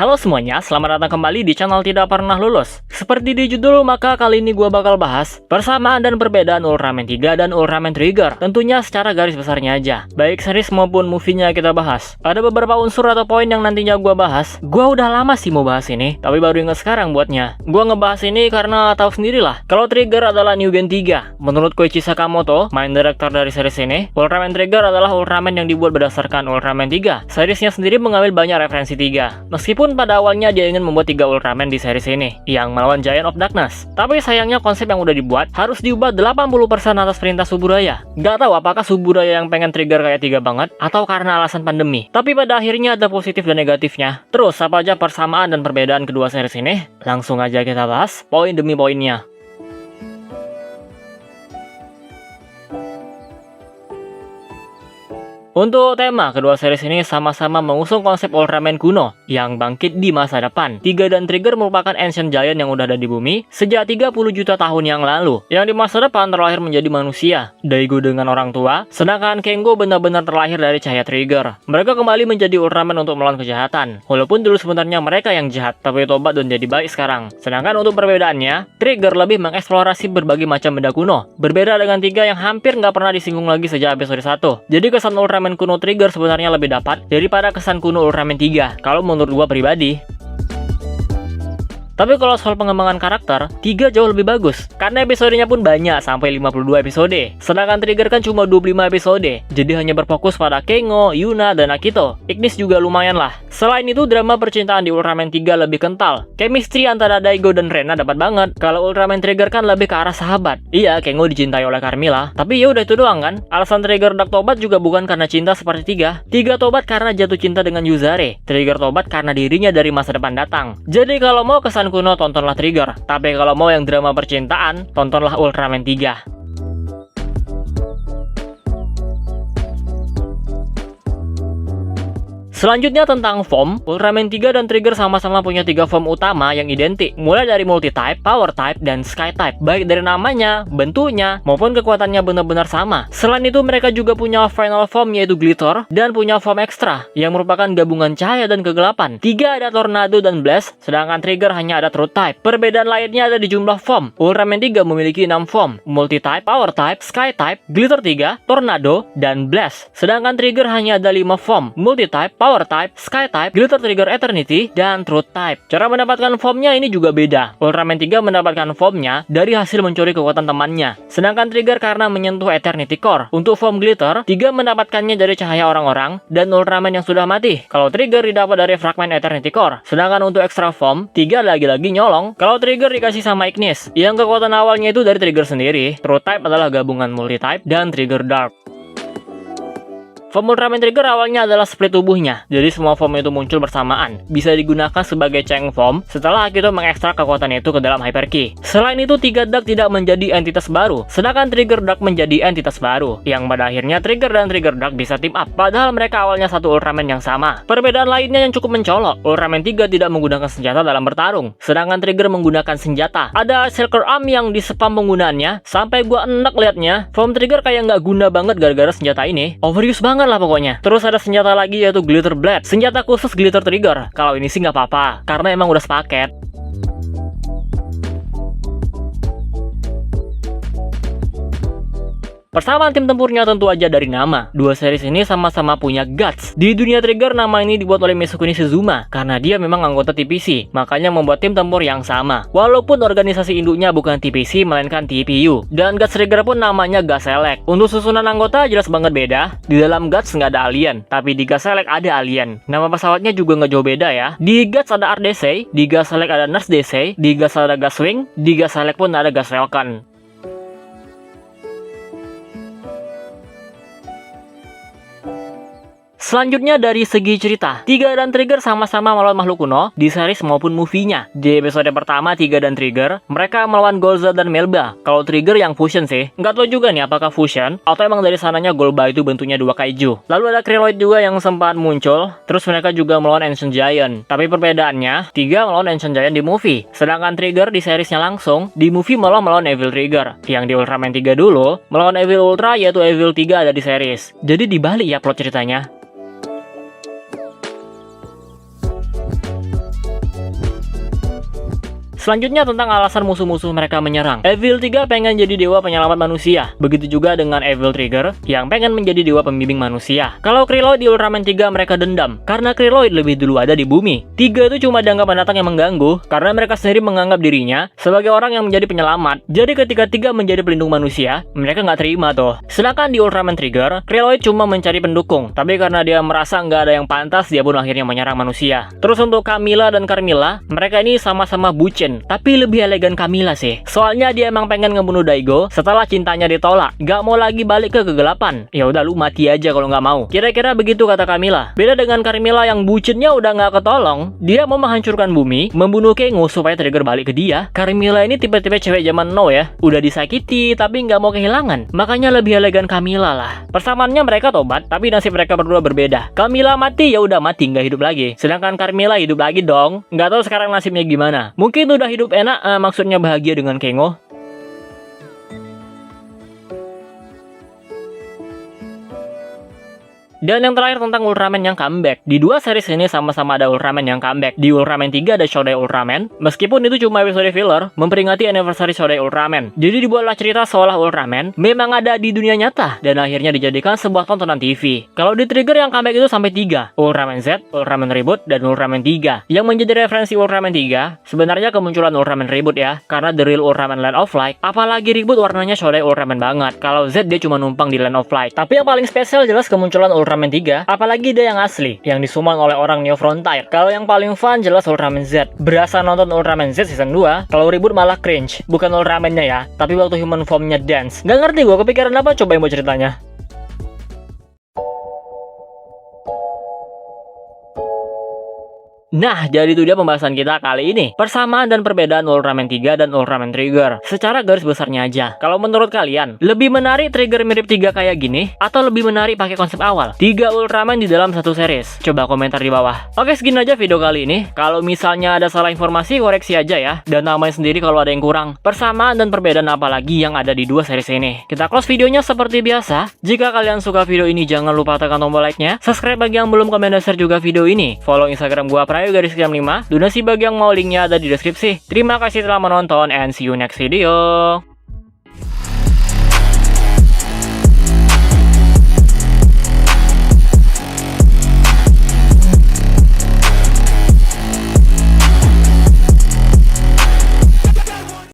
Halo semuanya, selamat datang kembali di channel Tidak Pernah Lulus. Seperti di judul, maka kali ini gue bakal bahas persamaan dan perbedaan Ultraman 3 dan Ultraman Trigger. Tentunya secara garis besarnya aja, baik series maupun movie-nya kita bahas. Ada beberapa unsur atau poin yang nantinya gue bahas. Gue udah lama sih mau bahas ini, tapi baru inget sekarang buatnya. Gue ngebahas ini karena tahu sendirilah, kalau Trigger adalah New Gen 3. Menurut Koichi Sakamoto, main director dari series ini, Ultraman Trigger adalah Ultraman yang dibuat berdasarkan Ultraman 3. Seriesnya sendiri mengambil banyak referensi 3. Meskipun pada awalnya dia ingin membuat 3 Ultraman di series ini, yang melawan Giant of Darkness. Tapi sayangnya konsep yang udah dibuat harus diubah 80% atas perintah Suburaya. Gak tahu apakah Suburaya yang pengen Trigger kayak 3 banget, atau karena alasan pandemi. Tapi pada akhirnya ada positif dan negatifnya. Terus apa aja persamaan dan perbedaan kedua series ini? Langsung aja kita bahas, poin demi poinnya. Untuk tema, kedua series ini sama-sama mengusung konsep Ultraman kuno yang bangkit di masa depan. 3 dan Trigger merupakan ancient giant yang udah ada di bumi sejak 30 juta tahun yang lalu, yang di masa depan terlahir menjadi manusia, Daigo dengan orang tua, sedangkan Kengo benar-benar terlahir dari cahaya Trigger. Mereka kembali menjadi Ultraman untuk melawan kejahatan, walaupun dulu sebenarnya mereka yang jahat, tapi tobat dan jadi baik sekarang. Sedangkan untuk perbedaannya, Trigger lebih mengeksplorasi berbagai macam benda kuno, berbeda dengan 3 yang hampir nggak pernah disinggung lagi sejak episode 1. Jadi kesan Ultraman kuno Trigger sebenarnya lebih dapat daripada kesan kuno Ultraman 3, kalau menurut gua pribadi. Tapi kalau soal pengembangan karakter, 3 jauh lebih bagus, karena episodenya pun banyak sampai 52 episode. Sedangkan Trigger kan cuma 25 episode, jadi hanya berfokus pada Kengo, Yuna, dan Akito. Ignis juga lumayan lah. Selain itu, drama percintaan di Ultraman 3 lebih kental. Chemistry antara Daigo dan Rena dapat banget. Kalau Ultraman Trigger kan lebih ke arah sahabat. Iya, Kengo dicintai oleh Carmilla, tapi ya udah itu doang kan. Alasan Trigger Dark tobat juga bukan karena cinta seperti 3. 3 tobat karena jatuh cinta dengan Yuzare. Trigger tobat karena dirinya dari masa depan datang. Jadi kalau mau kesan kuno, tontonlah Trigger. Tapi kalau mau yang drama percintaan, tontonlah Ultraman 3. Selanjutnya tentang form, Ultraman 3 dan Trigger sama-sama punya 3 form utama yang identik, mulai dari multi-type, power type, dan sky type. Baik dari namanya, bentuknya, maupun kekuatannya benar-benar sama. Selain itu mereka juga punya final form yaitu Glitter, dan punya form ekstra yang merupakan gabungan cahaya dan kegelapan. 3 ada Tornado dan Blast, sedangkan Trigger hanya ada Truth type. Perbedaan lainnya ada di jumlah form. Ultraman 3 memiliki 6 form, multi-type, power type, sky type, Glitter 3, Tornado, dan Blast. Sedangkan Trigger hanya ada 5 form, multi-type, power type, sky type, Glitter Trigger Eternity, dan Truth type. Cara mendapatkan formnya ini juga beda. Ultraman 3 mendapatkan formnya dari hasil mencuri kekuatan temannya. Sedangkan Trigger karena menyentuh Eternity Core. Untuk form Glitter, 3 mendapatkannya dari cahaya orang-orang dan Ultraman yang sudah mati. Kalau Trigger didapat dari fragmen Eternity Core. Sedangkan untuk extra form, 3 lagi-lagi nyolong. Kalau Trigger dikasih sama Ignis, yang kekuatan awalnya itu dari Trigger sendiri. Truth type adalah gabungan multi-type dan Trigger Dark. Form Ultraman Trigger awalnya adalah split tubuhnya, jadi semua form itu muncul bersamaan. Bisa digunakan sebagai Chang form setelah Akito mengekstrak kekuatan itu ke dalam Hyper Ki. Selain itu, 3 Dark tidak menjadi entitas baru, sedangkan Trigger Dark menjadi entitas baru, yang pada akhirnya Trigger dan Trigger Dark bisa team up, padahal mereka awalnya satu Ultraman yang sama. Perbedaan lainnya yang cukup mencolok, Ultraman 3 tidak menggunakan senjata dalam bertarung, sedangkan Trigger menggunakan senjata. Ada Circle Arm yang di spam penggunaannya, sampai gua enak liatnya. Form Trigger kayak nggak guna banget gara-gara senjata ini, overuse banget lah pokoknya. Terus ada senjata lagi yaitu Glitter Blade, senjata khusus Glitter Trigger. Kalau ini sih nggak apa-apa, karena emang udah sepaket. Persamaan tim tempurnya tentu aja dari nama. Dua series ini sama-sama punya Guts. Di dunia Trigger, nama ini dibuat oleh Misukuni Shizuma karena dia memang anggota TPC, makanya membuat tim tempur yang sama. Walaupun organisasi induknya bukan TPC melainkan TPU. Dan Guts Trigger pun namanya Gas Select. Untuk susunan anggota jelas banget beda. Di dalam Guts nggak ada alien, tapi di Gas Select ada alien. Nama pesawatnya juga nggak jauh beda ya. Di Guts ada RDC, di Gas Select ada Nurse DC, di Guts ada Gas Wing, di Gas Select pun ada Gas Falcon. Selanjutnya dari segi cerita, 3 dan Trigger sama-sama melawan makhluk kuno di series maupun movie-nya. Di episode pertama 3 dan Trigger, mereka melawan Golza dan Melba. Kalau Trigger yang fusion sih, nggak tahu juga nih apakah fusion atau emang dari sananya Golba itu bentuknya 2 kaiju. Lalu ada Kryloid juga yang sempat muncul, terus mereka juga melawan Ancient Giant. Tapi perbedaannya, 3 melawan Ancient Giant di movie, sedangkan Trigger di seriesnya langsung, di movie malah melawan Evil Trigger. Yang di Ultraman 3 dulu, melawan Evil Ultra yaitu Evil 3 ada di series. Jadi dibalik ya plot ceritanya. Selanjutnya tentang alasan musuh-musuh mereka menyerang. Evil 3 pengen jadi dewa penyelamat manusia. Begitu juga dengan Evil Trigger yang pengen menjadi dewa pembimbing manusia. Kalau Kryloid di Ultraman 3 mereka dendam karena Kryloid lebih dulu ada di bumi. 3 itu cuma dianggap pendatang yang mengganggu karena mereka sendiri menganggap dirinya sebagai orang yang menjadi penyelamat. Jadi ketika 3 menjadi pelindung manusia, mereka nggak terima tuh. Sedangkan di Ultraman Trigger, Kryloid cuma mencari pendukung, tapi karena dia merasa nggak ada yang pantas, dia pun akhirnya menyerang manusia. Terus untuk Camilla dan Carmilla, mereka ini sama-sama bucin, tapi lebih elegan Camilla sih. Soalnya dia emang pengen ngebunuh Daigo setelah cintanya ditolak, nggak mau lagi balik ke kegelapan. Ya udah lu mati aja kalau nggak mau. Kira-kira begitu kata Camilla. Beda dengan Carmilla yang bucinnya udah nggak ketolong, dia mau menghancurkan bumi, membunuh Kengo supaya Trigger balik ke dia. Carmilla ini tipe-tipe cewek zaman now ya, udah disakiti tapi nggak mau kehilangan. Makanya lebih elegan Camilla lah. Persamaannya mereka tobat, tapi nasib mereka berdua berbeda. Camilla mati ya udah mati, nggak hidup lagi. Sedangkan Carmilla hidup lagi dong. Nggak tahu sekarang nasibnya gimana. Mungkin udah hidup enak, maksudnya bahagia dengan Kengo. Dan yang terakhir tentang Ultraman yang comeback. Di dua series ini sama-sama ada Ultraman yang comeback. Di Ultraman 3 ada Shodai Ultraman, meskipun itu cuma episode filler, memperingati anniversary Shodai Ultraman. Jadi dibuatlah cerita seolah Ultraman memang ada di dunia nyata, dan akhirnya dijadikan sebuah tontonan TV. Kalau di Trigger yang comeback itu sampai 3, Ultraman Z, Ultraman Reboot, dan Ultraman 3. Yang menjadi referensi Ultraman 3, sebenarnya kemunculan Ultraman Reboot ya, karena The Real Ultraman Land of Light, apalagi Reboot warnanya Shodai Ultraman banget. Kalau Z dia cuma numpang di Land of Light. Tapi yang paling spesial jelas kemunculan Ultraman 3, apalagi dia yang asli, yang disummon oleh orang Neo Frontier. Kalau yang paling fun jelas Ultraman Z. Berasa nonton Ultraman Z season 2, kalau Reboot malah cringe. Bukan Ultraman-nya ya, tapi waktu human form-nya dance. Gak ngerti gue kepikiran apa, coba yang buat ceritanya. Nah, jadi itu dia pembahasan kita kali ini. Persamaan dan perbedaan Ultraman 3 dan Ultraman Trigger. Secara garis besarnya aja. Kalau menurut kalian, lebih menarik Trigger mirip 3 kayak gini, atau lebih menarik pakai konsep awal? 3 Ultraman di dalam satu series? Coba komentar di bawah. Oke, segini aja video kali ini. Kalau misalnya ada salah informasi, koreksi aja ya. Dan namain sendiri kalau ada yang kurang. Persamaan dan perbedaan apa lagi yang ada di dua series ini. Kita close videonya seperti biasa. Jika kalian suka video ini, jangan lupa tekan tombol like-nya. Subscribe bagi yang belum, komen dan share juga video ini. Follow Instagram gua _5. Donasi bagi yang mau, linknya ada di deskripsi. Terima kasih telah menonton and see you next video.